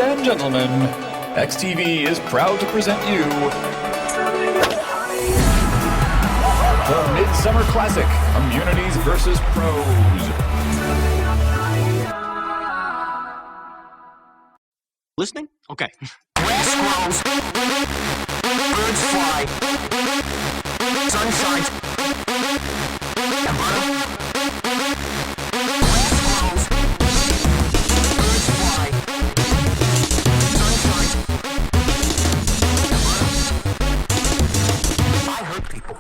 and gentlemen, eXtv is proud to present you the Midsummer Classic, Communities vs. Pros. Listening? Okay. Grass grows, birds fly, sun shines, and butter. Grass grows, birds fly, sun shines, and butter. I hurt people.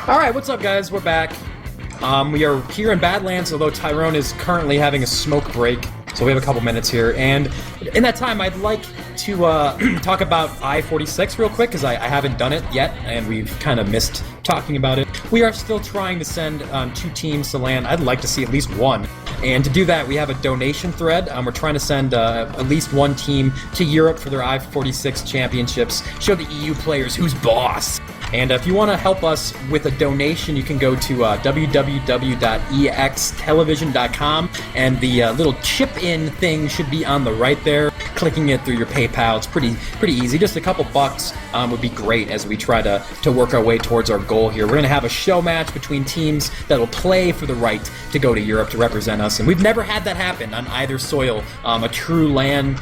Alright, what's up guys? We're back. We are here in Badlands, although Tyrone is currently having a smoke break, so we have a couple minutes here. And in that time, I'd like to talk about I-46 real quick, because I haven't done it yet, and we've kind of missed talking about it. We are still trying to send 2 teams to LAN. I'd like to see at least 1. And to do that, we have a donation thread. We're trying to send at least 1 team to Europe for their I-46 championships. Show the EU players who's boss. And if you want to help us with a donation, you can go to www.eXtelevision.com, and the little chip-in thing should be on the right there. Clicking it through your PayPal, it's pretty easy. Just a couple bucks would be great as we try to work our way towards our goal here. We're going to have a show match between teams that'll play for the right to go to Europe to represent us, and we've never had that happen on either soil. A true LAN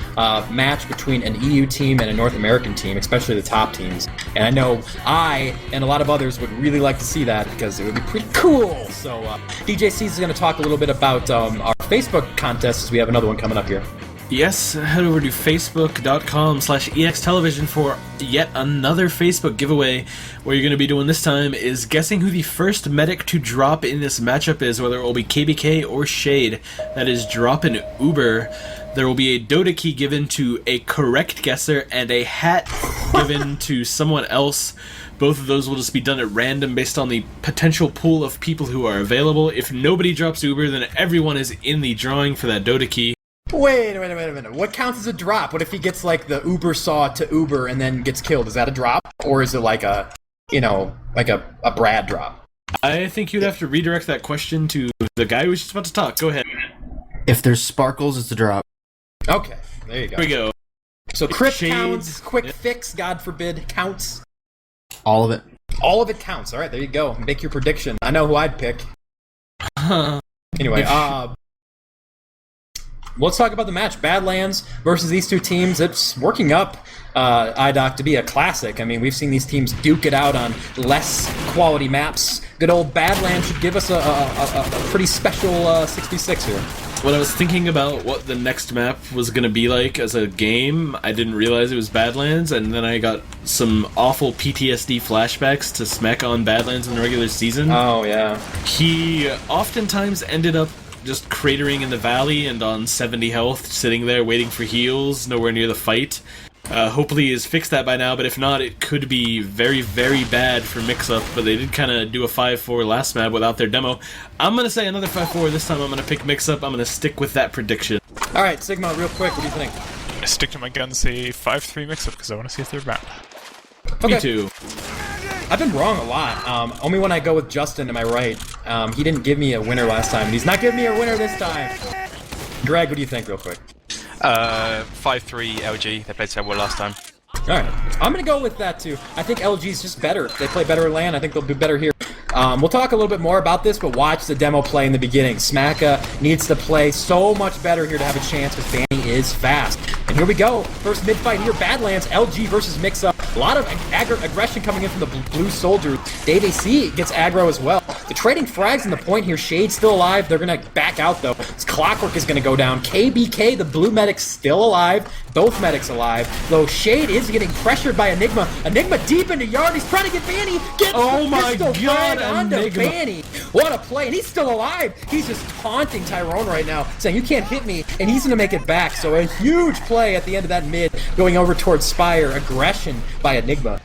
match between an EU team and a North American team, especially the top teams. And I know I and a lot of others would really like to see that because it would be pretty cool. So DJ C's is going to talk a little bit about our Facebook contest, as we have another one coming up here. Yes, head over to facebook.com/eXtelevision for yet another Facebook giveaway. What you're going to be doing this time is guessing who the first medic to drop in this matchup is, whether it will be KBK or Shade. That is drop in Uber. There will be a Dota key given to a correct guesser and a hat given to someone else. Both of those will just be done at random based on the potential pool of people who are available. If nobody drops Uber, then everyone is in the drawing for that Dota key. Wait a minute. What counts as a drop? What if he gets like the Uber saw to Uber and then gets killed? Is that a drop? Or is it like a, like a Brad drop? I think you'd have to redirect that question to the guy who was just about to talk. Go ahead. If there's sparkles, it's a drop. Okay, there you go. Here we go. So crit counts, quick fix, God forbid, counts. All of it. All of it counts. Alright, there you go. Make your prediction. I know who I'd pick. Anyway, let's talk about the match. Badlands versus these 2 teams. It's working up, IDOC, to be a classic. I mean, we've seen these teams duke it out on less quality maps. Good old Badlands should give us a pretty special 66 here. When I was thinking about what the next map was going to be like as a game, I didn't realize it was Badlands, and then I got some awful PTSD flashbacks to Smack on Badlands in the regular season. Oh, yeah. He oftentimes ended up just cratering in the valley and on 70 health, sitting there waiting for heals, nowhere near the fight. Hopefully he's fixed that by now, but if not, it could be very, very bad for mix-up, but they did kind of do a 5-4 last map without their demo. I'm going to say another 5-4 this time. I'm going to pick mix-up. I'm going to stick with that prediction. Alright, Sigma, real quick, what do you think? I stick to my guns, say 5-3 mix-up, because I want to see a third map. Okay. Me too. I've been wrong a lot. Only when I go with Justin am I right. He didn't give me a winner last time, and he's not giving me a winner this time. Greg, what do you think, real quick? 5-3 LG. They played so well last time. Alright, I'm gonna go with that too. I think LG's just better. They play better LAN, I think they'll do better here. We'll talk a little bit more about this, but watch the demo play in the beginning. Smacka needs to play so much better here to have a chance because Banny is fast. And here we go. First mid-fight here, Badlands, LG versus Mix-Up. A lot of aggression coming in from the blue soldier. Dave AC gets aggro as well. The trading frags in the point here. Shade's still alive. They're going to back out, though. This Clockwork is going to go down. KBK, the blue medic's still alive. Both medics alive. Though Shade is getting pressured by Enigma. Enigma deep into yard. He's trying to get Banny. Oh my God, onto Enigma. Banny. What a play. And he's still alive. He's just taunting Tyrone right now, saying, you can't hit me. And he's going to make it back. So a huge play at the end of that mid, going over towards Spire. Aggression by Enigma.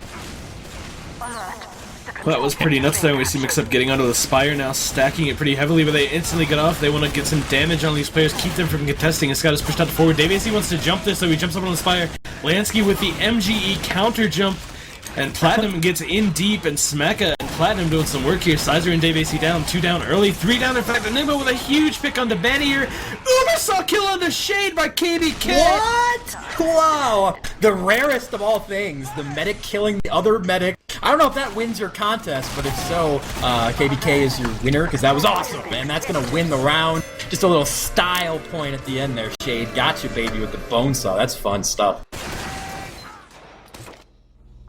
Well, that was pretty nuts there. We see Mix-Up getting onto the Spire now, stacking it pretty heavily, but they instantly get off. They want to get some damage on these players, keep them from contesting. Scott is pushed out forward. Dave AC wants to jump this, so he jumps up on the Spire. Lansky with the MGE counter jump, and Platinum gets in deep, and Smacka and Platinum doing some work here. Sizer and Dave AC down, 2 down early, 3 down. In fact, Enigma with a huge pick onto Banny here. Ubersaw kill onto Shade by KBK. What? Wow. The rarest of all things. The medic killing the other medic. I don't know if that wins your contest, but if so, KBK is your winner, because that was awesome, man. That's going to win the round. Just a little style point at the end there, Shade. Gotcha, baby, with the bone saw. That's fun stuff.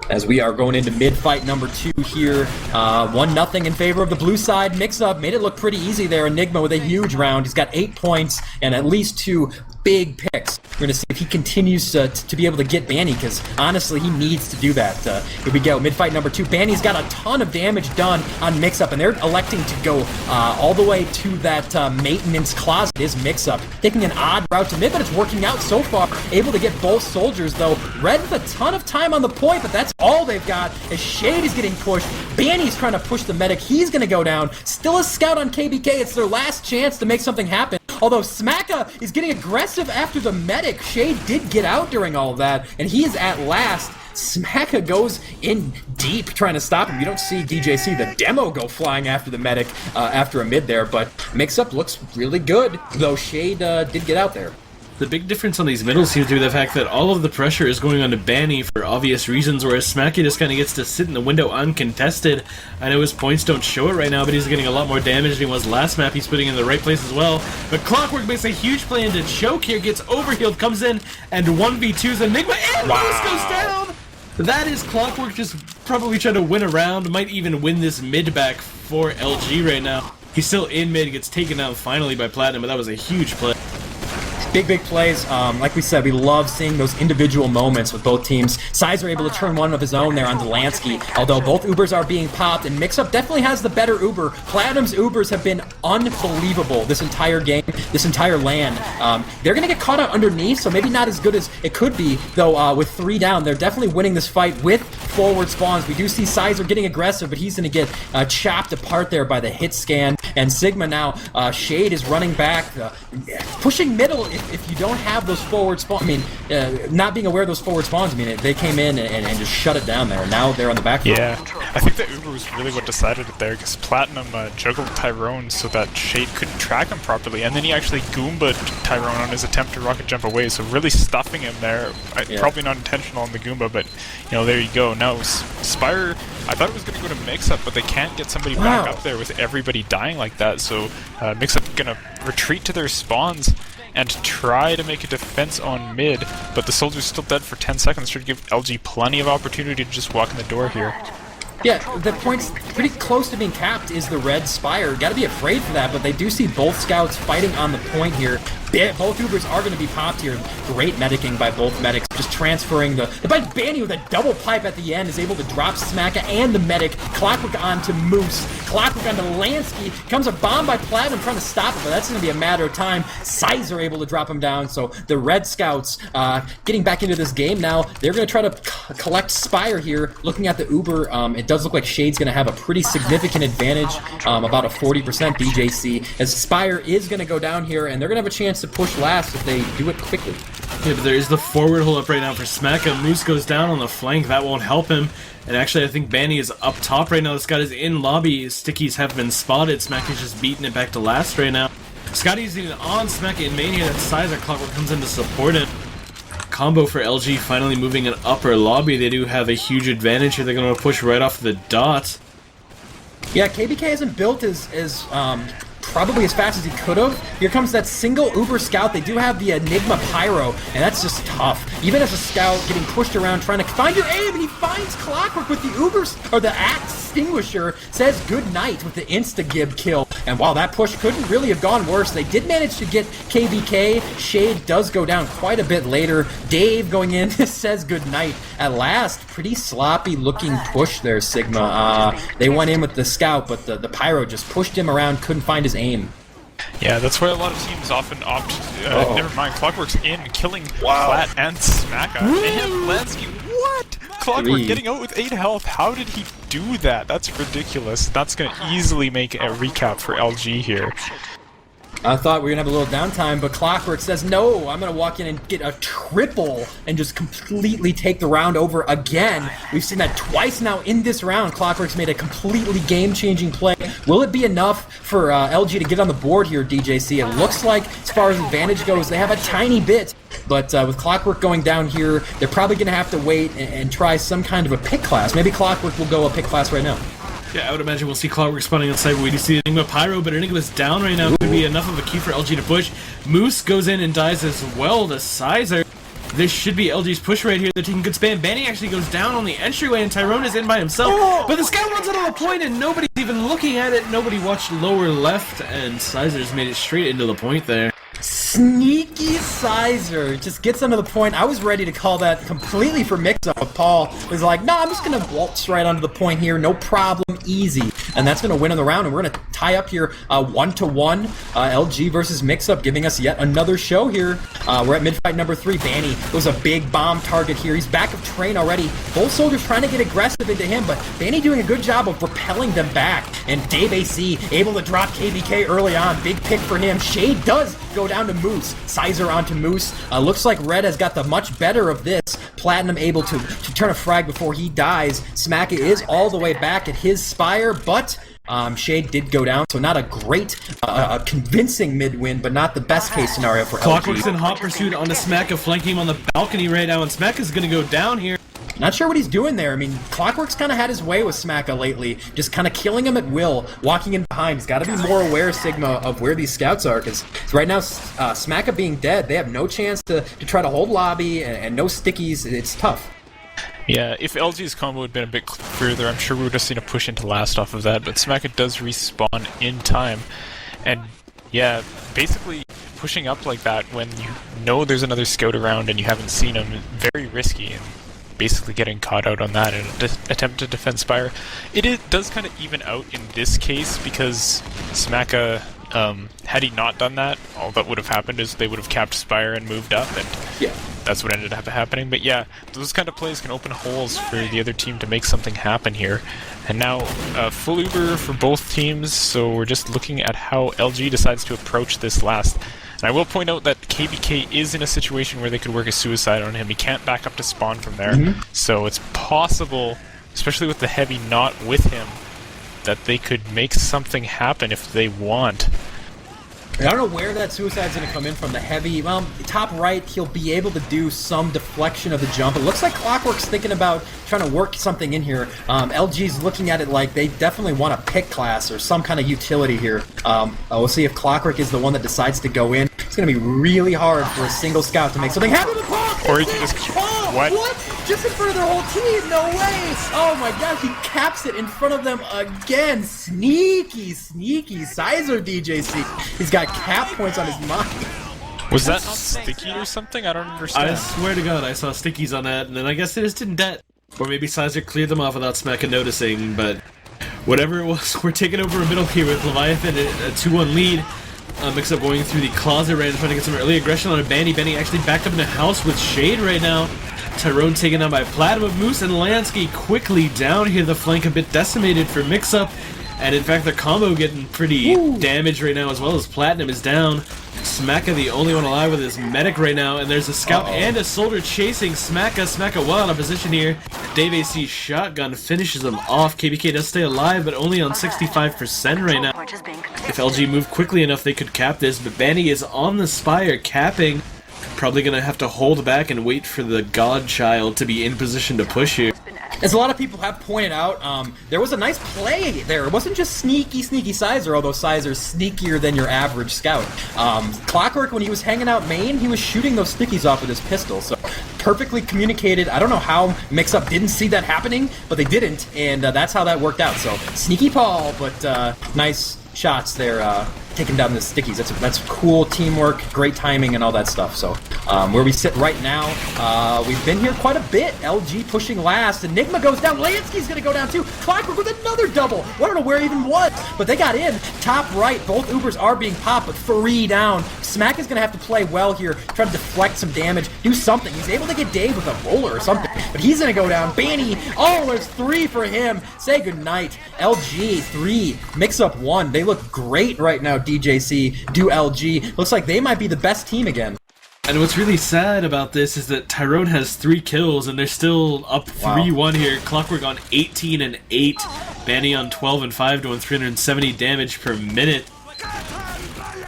As we are going into mid-fight number 2 here. 1-0 in favor of the blue side. Mix-Up made it look pretty easy there. Enigma with a huge round. He's got 8 points and at least 2 big picks. We're going to see if he continues to be able to get Banny, because honestly, he needs to do that. Here we go, mid-fight number 2. Banny's got a ton of damage done on Mix-Up, and they're electing to go all the way to that maintenance closet. Is Mix-Up taking an odd route to mid, but it's working out so far. Able to get both soldiers, though. Red with a ton of time on the point, but that's all they've got. As Shade is getting pushed, Banny's trying to push the medic. He's going to go down. Still a scout on KBK. It's their last chance to make something happen. Although Smacka is getting aggressive after the medic. Shade did get out during all of that, and he is at last. Smacka goes in deep trying to stop him. You don't see DJC, the demo, go flying after the medic after a mid there, but Mix-Up looks really good, though Shade did get out there. The big difference on these middles seems to be the fact that all of the pressure is going on to Banny for obvious reasons, whereas Smacky just kind of gets to sit in the window uncontested. I know his points don't show it right now, but he's getting a lot more damage than he was last map. He's putting in the right place as well. But Clockwork makes a huge play into choke here, gets overhealed, comes in, and 1v2s Enigma, and Lewis goes down! That is Clockwork just probably trying to win a round, might even win this mid back for LG right now. He's still in mid, gets taken out finally by Platinum, but that was a huge play. Big plays. Like we said, we love seeing those individual moments with both teams. Sizer able to turn one of his own there on Delansky, although both Ubers are being popped, and Mix-Up definitely has the better Uber. Platinum's Ubers have been unbelievable this entire game, this entire LAN. They're going to get caught out underneath, so maybe not as good as it could be, though with 3 down, they're definitely winning this fight with forward spawns. We do see Sizer getting aggressive, but he's going to get chopped apart there by the hit scan, and Sigma now, Shade is running back, pushing middle. If you don't have those forward spawns, I mean, not being aware of those forward spawns, I mean, they came in and just shut it down there. Now they're on the back. Yeah, I think that Uber was really what decided it there, because Platinum juggled Tyrone so that Shade couldn't track him properly, and then he actually Goomba'd Tyrone on his attempt to rocket jump away, so really stuffing him there. Probably not intentional on the Goomba, but, you know, there you go. Now, Spire, I thought it was going to go to Mix-Up, but they can't get somebody back up there with everybody dying like that, so Mix-Up going to retreat to their spawns and try to make a defense on mid, but the soldier's still dead for 10 seconds. Should give LG plenty of opportunity to just walk in the door here. Yeah, the point's pretty close to being capped is the red Spire. Gotta be afraid for that, but they do see both scouts fighting on the point here. Both Ubers are going to be popped here. Great medicing by both medics. Just transferring the Banny with a double pipe at the end is able to drop Smacka and the medic. Clockwork onto Moose. Clockwork onto Lansky. Comes a bomb by Platinum trying to stop it, but that's going to be a matter of time. Sizer able to drop him down, so the red scouts getting back into this game now. They're going to try to collect Spire here. Looking at the Uber, it does look like Shade's going to have a pretty significant advantage, about a 40% DJC, as Spire is going to go down here, and they're going to have a chance to push last if they do it quickly. Yeah, but there is the forward hold up right now for Smacka. Moose goes down on the flank. That won't help him. And actually, I think Banny is up top right now. This guy is in lobby. Stickies have been spotted. Smacka's just beating it back to last right now. Scotty's even on Smacka in main here. That Sizer Clockwork comes in to support him. Combo for LG finally moving an upper lobby. They do have a huge advantage here. They're going to push right off the dot. Yeah, KBK isn't built as probably as fast as he could have. Here comes that single Uber scout. They do have the Enigma Pyro, and that's just tough. Even as a scout, getting pushed around, trying to find your aim, and he finds Clockwork with the Uber, or the Extinguisher, says good night with the insta-gib kill. And while that push couldn't really have gone worse, they did manage to get KBK. Shade does go down quite a bit later. Dave going in says good night. At last, pretty sloppy looking push there, Sigma. They went in with the scout, but the Pyro just pushed him around, couldn't find his aim. Yeah, that's why a lot of teams often opt. Never mind, Clockwork's in, killing Flat and Smacka. And Lansky, what? Clockwork getting out with 8 health. How did he do that? That's ridiculous. That's going to easily make a recap for LG here. I thought we were going to have a little downtime, but Clockwork says, no, I'm going to walk in and get a triple and just completely take the round over again. We've seen that twice now in this round. Clockwork's made a completely game-changing play. Will it be enough for LG to get on the board here, DJC? It looks like, as far as advantage goes, they have a tiny bit. But with Clockwork going down here, they're probably going to have to wait and try some kind of a pick class. Maybe Clockwork will go a pick class right now. Yeah, I would imagine we'll see Clockwork spawning on site, but we do see Enigma Pyro, but Enigma's down right now. Could be enough of a key for LG to push. Moose goes in and dies as well to Sizer. This should be LG's push right here. They're taking good spam. Banny actually goes down on the entryway, and Tyrone is in by himself. But the scout runs out of the point, and nobody's even looking at it. Nobody watched lower left, and Sizer's made it straight into the point there. Sneaky Sizer just gets under the point. I was ready to call that completely for mix-up, but Paul was like, no, I'm just going to waltz right onto the point here. No problem, easy. And that's going to win on the round, and we're going to tie up here 1-1. LG versus Mix-Up, giving us yet another show here. We're at mid-fight number 3. Banny was a big bomb target here. He's back of train already. Both soldiers trying to get aggressive into him, but Banny doing a good job of repelling them back. And Dave AC able to drop KBK early on. Big pick for him. Shade does go down to Moose. Sizer onto Moose. Looks like Red has got the much better of this. Platinum able to turn a frag before he dies. Smacka is all the way back at his spire, but Shade did go down, so not a great, convincing mid-win, but not the best case scenario for LG. Clockwork's in hot pursuit onto Smacka, flanking him on the balcony right now, and Smacka's gonna go down here. Not sure what he's doing there. I mean, Clockwork's kind of had his way with Smacka lately, just kind of killing him at will, walking in behind. He's got to be more aware, Sigma, of where these scouts are, because right now, Smacka being dead, they have no chance to try to hold lobby, and no stickies. It's tough. Yeah, if LG's combo had been a bit further, I'm sure we would have seen a push into last off of that, but Smacka does respawn in time. And yeah, basically pushing up like that when you know there's another scout around and you haven't seen him is very risky, and basically getting caught out on that in an attempt to defend Spire. It does kind of even out in this case, because Smacka, had he not done that, all that would have happened is they would have capped Spire and moved up, and Yeah. that's what ended up happening. But yeah, those kind of plays can open holes for the other team to make something happen here. And now, full Uber for both teams, so we're just looking at how LG decides to approach this last. And I will point out that KBK is in a situation where they could work a suicide on him. He can't back up to spawn from there. So it's possible, especially with the heavy not with him, that they could make something happen if they want. I don't know where that suicide's going to come in from. The heavy, well, top right, he'll be able to do some deflection of the jump. It looks like Clockwork's thinking about trying to work something in here. LG's looking at it like they definitely want a pick class or some kind of utility here. We'll see if Clockwork is the one that decides to go in. It's going to be really hard for a single scout to make something happen. Or he can just... What? Just in front of their whole team? No way! Oh my gosh, he caps it in front of them again. Sneaky Sizer DJC. He's got cap points on his mind. Was that not sticky or something? I don't understand. I swear to God, I saw stickies on that, and then I guess it just didn't dead. Or maybe Sizer cleared them off without Smacka noticing, but whatever it was, we're taking over a middle here with Leviathan, a 2-1 lead. Mix-Up going through the closet right and trying to get some early aggression on a Banny. Banny actually backed up in the house with Shade right now. Tyrone taken down by Platinum, Moose, and Lansky quickly down here. The flank a bit decimated for Mix-Up. And in fact, the combo getting pretty damaged right now, as well as Platinum is down. Smacka the only one alive with his medic right now, and there's a scout and a soldier chasing Smacka. Smacka well out of position here. Dave AC's shotgun finishes him off. KBK does stay alive, but only on 65% right now. If LG moved quickly enough, they could cap this, but Banny is on the spire, capping. Probably gonna have to hold back and wait for the Godchild to be in position to push here. As a lot of people have pointed out, there was a nice play there. It wasn't just sneaky Sizer, although Sizer's sneakier than your average scout. Clockwork, when he was hanging out main, he was shooting those stickies off with his pistol, so perfectly communicated. I don't know how Mix-Up didn't see that happening, but they didn't, and that's how that worked out. So, sneaky Paul, but nice shots there, taking down the stickies. That's cool teamwork, great timing, and all that stuff. So, where we sit right now, we've been here quite a bit. LG pushing last. Enigma goes down. Lansky's gonna go down too. Clockwork with another double. I don't know where he even was, but they got in. Top right, both Ubers are being popped, but 3 down. Smack is gonna have to play well here, try to deflect some damage, do something. He's able to get Dave with a roller or something, but he's gonna go down. Banny, oh, there's 3 for him. Say goodnight. LG 3, Mix-Up 1. They look great right now. DJC, do LG. Looks like they might be the best team again. And what's really sad about this is that Tyrone has 3 kills, and they're still up 3-1 here. Clockwork on 18 and 8. Banny on 12 and 5, doing 370 damage per minute.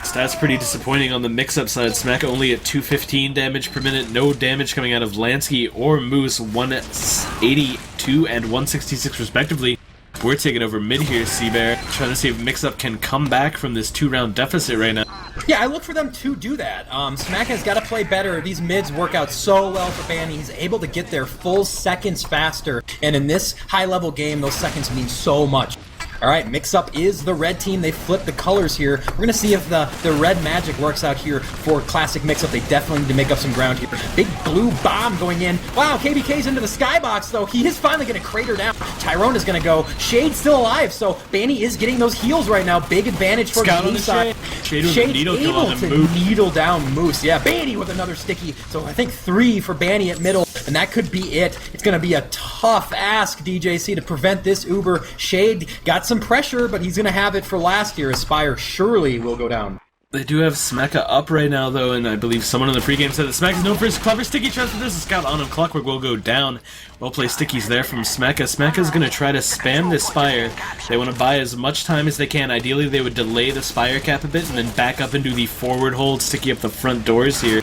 Stats pretty disappointing on the Mix-Up side. Smack only at 215 damage per minute. No damage coming out of Lansky or Moose, 182 and 166 respectively. We're taking over mid here, Seabear, trying to see if Mix-Up can come back from this 2-round deficit right now. Yeah, I look for them to do that. Smack has got to play better. These mids work out so well for Banny. He's able to get there full seconds faster, and in this high-level game, those seconds mean so much. Alright, Mix-Up is the red team. They flip the colors here. We're going to see if the red magic works out here for classic Mix-Up. They definitely need to make up some ground here. Big blue bomb going in. Wow, KBK's into the skybox, though. He is finally going to crater down. Tyrone is going to go. Shade's still alive, so Banny is getting those heals right now. Big advantage for the B side. Shade's able to needle down Moose. Yeah, Banny with another sticky. So I think 3 for Banny at middle, and that could be it. It's going to be a tough ask, DJC, to prevent this Uber. Shade got some pressure, but he's going to have it for last year. Aspire surely will go down. They do have Smecca up right now, though, and I believe someone in the pregame said that Smack is known for his clever sticky transfer. There's a scout on him. Clockwork will go down. Well played stickies there from Smecca. Smecca's going to try to spam this Spire. They want to buy as much time as they can. Ideally, they would delay the Spire cap a bit and then back up into the forward hold, sticky up the front doors here.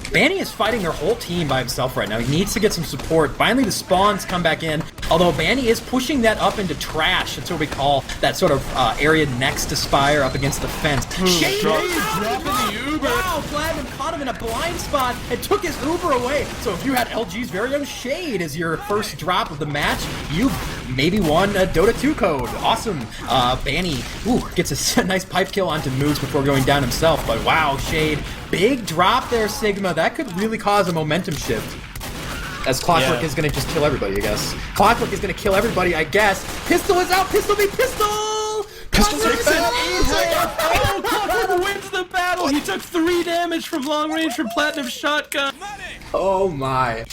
Banny is fighting their whole team by himself right now. He needs to get some support. Finally, the spawns come back in. Although Banny is pushing that up into trash. That's what we call that sort of area next to Spire up against the fence. Shade dropping the Uber. Wow, Platinum caught him in a blind spot and took his Uber away. So if you had LG's very own Shade as your first drop of the match, you maybe won a Dota 2 code. Awesome. Banny gets a nice pipe kill onto Moose before going down himself. But wow, Shade. Big drop there, Sigma. That could really cause a momentum shift. As Clockwork is going to just kill everybody, I guess. Clockwork is going to kill everybody, I guess. Pistol is out. Pistol be pistol! Pistol takes it. Oh, Clockwork wins the battle. He took 3 damage from long range from Platinum Shotgun. Oh my.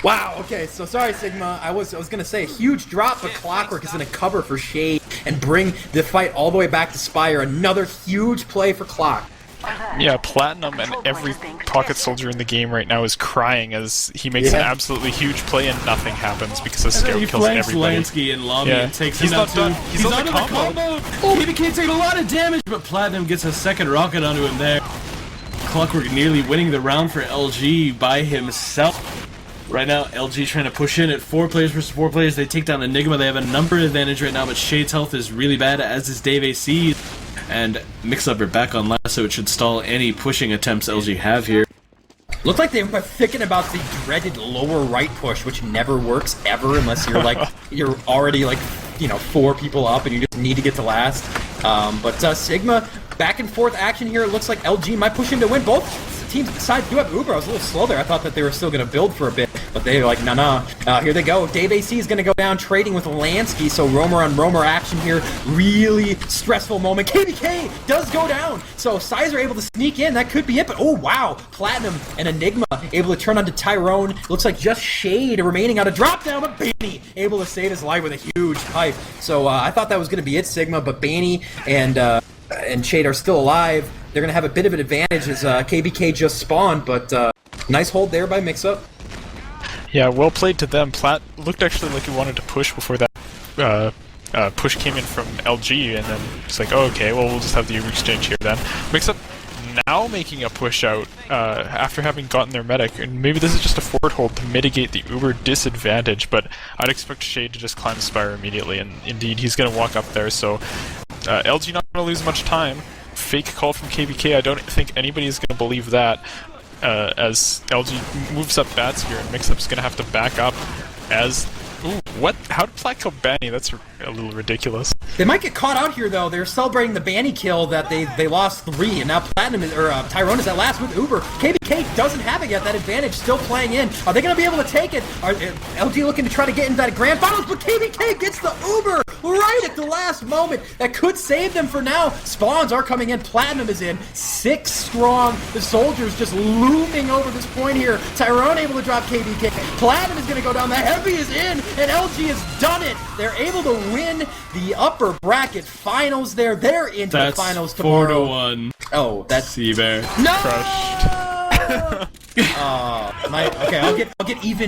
Wow, okay, so sorry, Sigma. I was going to say a huge drop, but Clockwork is going to cover for Shade and bring the fight all the way back to Spire. Another huge play for Clock. Yeah, Platinum and every pocket soldier in the game right now is crying as he makes an absolutely huge play and nothing happens because the scout kills everybody. Lansky in lobby and takes him out too. He's on the combo. KBK taking a lot of damage, but Platinum gets a second rocket onto him there. Clockwork nearly winning the round for LG by himself. Right now, LG trying to push in at 4 players versus 4 players. They take down Enigma. They have a number advantage right now, but Shade's health is really bad, as is Dave AC. And Mix-Up are back on last, so it should stall any pushing attempts LG have here. Looked like they were thinking about the dreaded lower right push, which never works ever unless you're like, you're already like, 4 people up and you just need to get to last. But Sigma, back and forth action here. It looks like LG might push in to win. Both teams besides do have Uber. I was a little slow there. I thought that they were still going to build for a bit, but they were like, nah. Here they go. Dave AC is going to go down trading with Lansky, so roamer on roamer action here. Really stressful moment. KBK does go down, so Sizer able to sneak in. That could be it, but oh wow. Platinum and Enigma able to turn onto Tyrone. Looks like just Shade remaining on a drop down, but Banny able to save his life with a huge pipe. So I thought that was going to be it, Sigma, but Banny and Shade are still alive. They're going to have a bit of an advantage as KBK just spawned, but nice hold there by Mix-Up. Yeah, well played to them. Plat looked actually like he wanted to push before that push came in from LG, and then it's like, oh, okay, well, we'll just have the exchange here then. Mix-Up now making a push out after having gotten their medic, and maybe this is just a forward hold to mitigate the Uber disadvantage, but I'd expect Shade to just climb Spire immediately, and indeed he's going to walk up there, so LG not going to lose much time. Fake call from KBK, I don't think anybody is going to believe that, as LG moves up bats here, and Mixup's going to have to back up as... Ooh, what? How did Plat kill Banny? That's a little ridiculous. They might get caught out here, though. They're celebrating the Banny kill that they lost 3, and now Platinum is, or Tyrone is at last with Uber. KBK doesn't have it yet. That advantage still playing in. Are they going to be able to take it? Are LG looking to try to get into that grand finals? But KBK gets the Uber right at the last moment. That could save them for now. Spawns are coming in. Platinum is in. 6 strong. The soldiers just looming over this point here. Tyrone able to drop KBK. Platinum is going to go down. The Heavy is in, and LG has done it. They're able to win the upper bracket finals there. They're into the finals tomorrow. 4-1. Oh, that's Sea Bear. no. Crushed. Okay, I'll get even